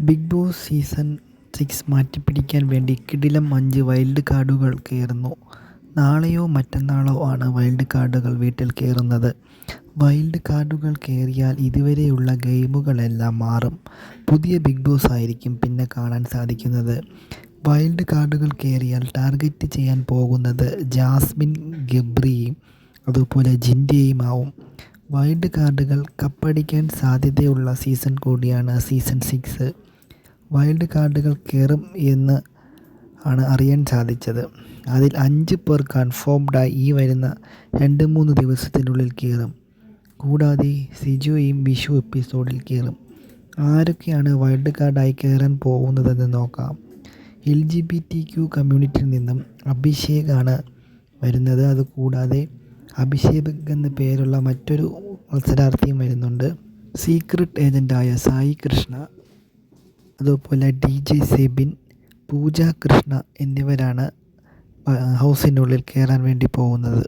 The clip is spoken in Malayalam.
ബിഗ് ബോസ് സീസൺ 6 മാറ്റിപ്പിടിക്കാൻ വേണ്ടി കിടിലം 5 വൈൽഡ് കാർഡുകൾ കയറുന്നു. നാളെയോ മറ്റന്നാളോ ആണ് വൈൽഡ് കാർഡുകൾ വീട്ടിൽ കയറുന്നത്. വൈൽഡ് കാർഡുകൾ കയറിയാൽ ഇതുവരെയുള്ള ഗെയിമുകളെല്ലാം മാറും. പുതിയ ബിഗ് ബോസ് ആയിരിക്കും പിന്നെ കാണാൻ സാധിക്കുന്നത്. വൈൽഡ് കാർഡുകൾ കയറിയാൽ ടാർഗറ്റ് ചെയ്യാൻ പോകുന്നത് ജാസ്മിൻ, ഗബ്രിയും അതുപോലെ ജിൻഡയും ആവും. വൈൽഡ് കാർഡുകൾ കപ്പടിക്കാൻ സാധ്യതയുള്ള സീസൺ കൂടിയാണ് സീസൺ 6. വൈൽഡ് കാർഡുകൾ കയറും എന്ന് ആണ് അറിയാൻ സാധിച്ചത്. അതിൽ 5 പേർ കൺഫേംഡായി ഈ വരുന്ന 2-3 ദിവസത്തിനുള്ളിൽ കയറും. കൂടാതെ സിജോയും വിഷു എപ്പിസോഡിൽ കയറും. ആരൊക്കെയാണ് വൈൽഡ് കാർഡായി കയറാൻ പോകുന്നതെന്ന് നോക്കാം. LGBTQ കമ്മ്യൂണിറ്റിയിൽ നിന്നും അഭിഷേകാണ് വരുന്നത്. അതുകൂടാതെ അഭിഷേക് എന്ന പേരുള്ള മറ്റൊരു മത്സരാർത്ഥിയും വരുന്നുണ്ട്. സീക്രട്ട് ഏജൻ്റായ സായി കൃഷ്ണ, അതുപോലെ DJ സെബിൻ, പൂജ കൃഷ്ണ എന്നിവരാണ് ഹൗസിനുള്ളിൽ കയറാൻ വേണ്ടി പോകുന്നത്.